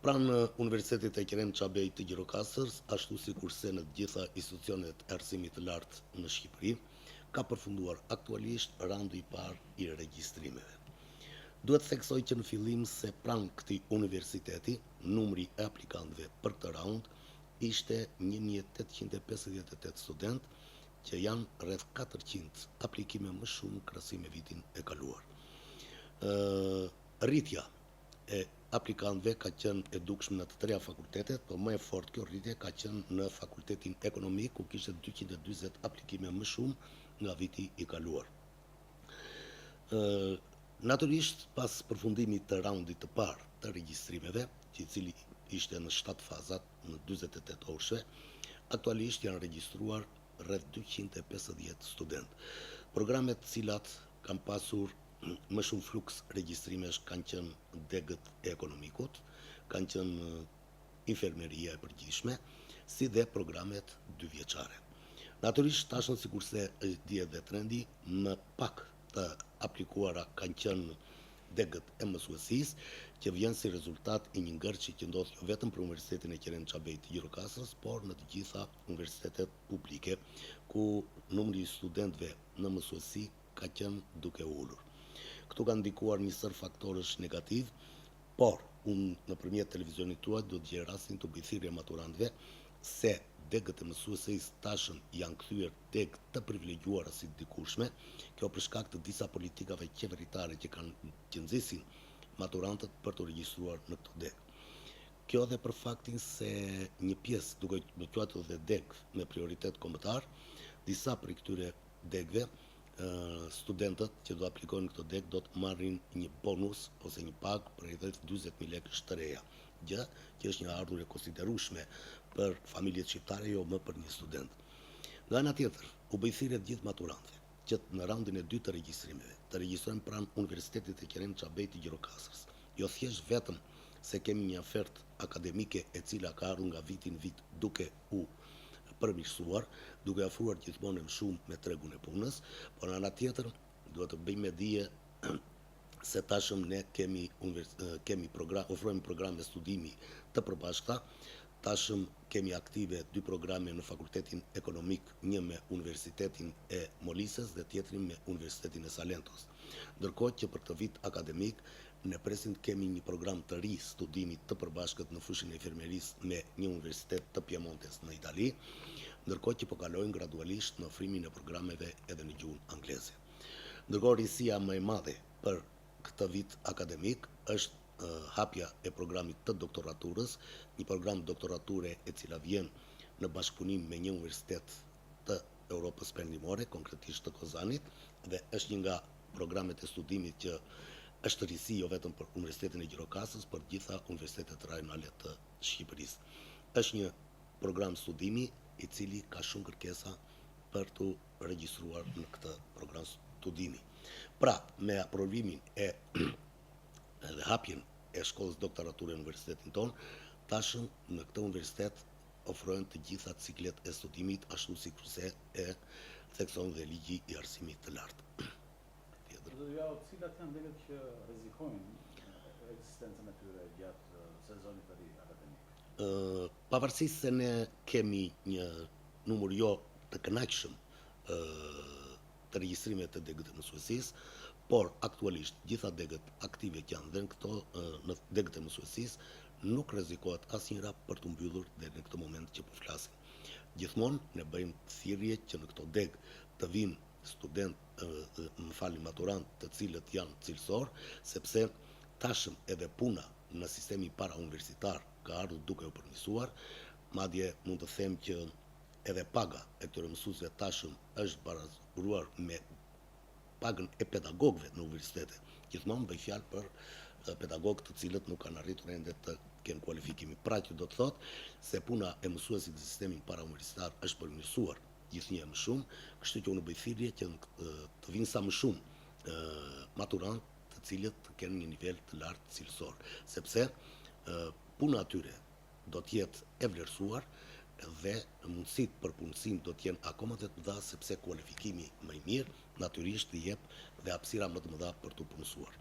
Pranë Universitetit e Kerem Çabej të Gjirokastërës, ashtu si kurse në të gjitha institucionet e arsimit të lartë në Shqipëri, ka përfunduar aktualisht raundi i parë i regjistrimeve. Duhet theksoj që në fillim se pranë këtij universiteti, numri e aplikantëve për këtë raund ishte 1858 studentë, që janë rreth 400 aplikime më shumë krahasim me vitin e kaluar. Rritja e aplikantëve ka qenë e dukshme në të treja fakultetet, por më e fortë kjo rritje ka qenë në fakultetin ekonomik, ku kishte 240 aplikime më shumë nga viti i kaluar. Natyrisht, pas përfundimit të raundit të parë të regjistrimeve, i cili ishte në 7 fazat në 48 orëshve, aktualisht janë regjistruar rreth 250 studentë. Programet cilat kanë pasur më shumë fluks regjistrimesh kanë qenë degët e ekonomikut, kanë qenë infermeria e përgjithshme, si dhe programet 2 vjeçare. Natyrisht, tashmë sikurse dihet dhe trendi, më pak të aplikuara kanë qenë degët e mësuesisë, që vjen si rezultat i një ngërçi që ndodh jo vetëm për Universitetin e Kerem Çabej të Gjirokastërës, por në të gjitha universitetet publike, ku numri i studentëve në mësuesi ka qenë duke ulur. Këtu kanë ndikuar një sër faktorësh negativ, por unë nëpërmjet televizionit tuaj do të gjej rastin të bëj thirrje maturantëve se degët e mësuesisë tashëm janë kthyer degë të privilegjuara si dikushme, kjo për shkak të disa politikave qeveritare që nxisin maturantët për të regjistruar në këtë degë. Kjo edhe për faktin se një pjesë duke quajtur dhe degë me prioritet kombëtar, disa prej këtyre degëve studentët që do aplikojnë këto degë do të marrin një bonus ose një pagë për rreth 40.000 lekë shtreja, gjë që është një ardhurje konsiderueshme për familjet shqiptare, jo më për një student. Nga ana tjetër, u bëj thirrje të gjithë maturantëve që në raundin e dytë të regjistrimeve të regjistrojnë pranë Universitetit e Kerem Çabej të Gjirokastërës. Jo thjesht vetëm se kemi një ofertë akademike e cila ka ardhur nga viti në vit duke u përmirësuar, duke ofruar gjithmonë më shumë me tregun e punës, por në ana tjetër duhet të bëjmë dije se tashëm ne ofrojmë programe studimi të përbashkëta. Tashëm kemi aktive 2 programe në Fakultetin Ekonomik, një me Universitetin e Molisës dhe tjetrin me Universitetin e Salentos. Ndërkohë që për këtë vit akademik ne presim të kemi një program të ri studimit të përbashkët në fushën e infermerisë me një universitet të Piemontes në Itali, ndërkohë që po kalojnë gradualisht në ofrimin e programeve edhe në gjuhën angleze. Ndërkohë risia më e madhe për këtë vit akademik është hapja e programit të doktoraturës, një program doktorature e cila vjen në bashkëpunim me një universitet të Europës Perëndimore, konkretisht të Kozanit, dhe është një nga programet e studimit që është risi jo vetëm për Universitetin e Gjirokastërës, por gjitha universitetet rajonale të Shqipërisë. Është një program studimi i cili ka shumë kërkesa për të regjistruar në këtë program studimi. Pra, me aprovimin e hapjen e shkollës doktorature në universitetin tonë, tashëm në këtë universitet ofrojnë të gjitha ciklet e studimit, ashtu si kurse e thekson dhe ligji i arsimit të lartë. Cilat janë degët që rrezikojnë ekzistencën e tyre gjatë sezonit të ri akademik? Pavarësisht se ne kemi një numër jo të kënaqshëm të regjistrimeve të degët të mësuesisë, por aktualisht gjitha degët aktive që janë dhe në degët e mësuesisë nuk rrezikohet asnjëra për të mbyllur deri në këtë moment që po flasim. Gjithmonë ne bëjmë thirrje që në këto degë të vinë maturant të cilët janë cilësor, sepse tashëm edhe puna në sistemi parauniversitar ka ardhur duke u përmirësuar, madje mund të them që edhe paga e këtyre mësuesve tashëm është barazuar me pagën e pedagogëve në universitete. Gjithmonë bëj fjalë për pedagogë të cilët nuk kanë arritur ende të kenë kualifikimin. Pra që do të thotë se puna e mësuesit në sistemin parauniversitar është përmirësuar gjithnjë më shumë, kështu që unë bëj thirrje që të vinë sa më shumë maturantë të cilët të kenë një nivel të lartë cilësor, sepse puna atyre do të jetë e vlerësuar dhe mundësitë për punësim do të jenë akoma të mëdha sepse kualifikimi më i mirë natyrisht i jep dhe hapësira më të mëdha për të punësuar.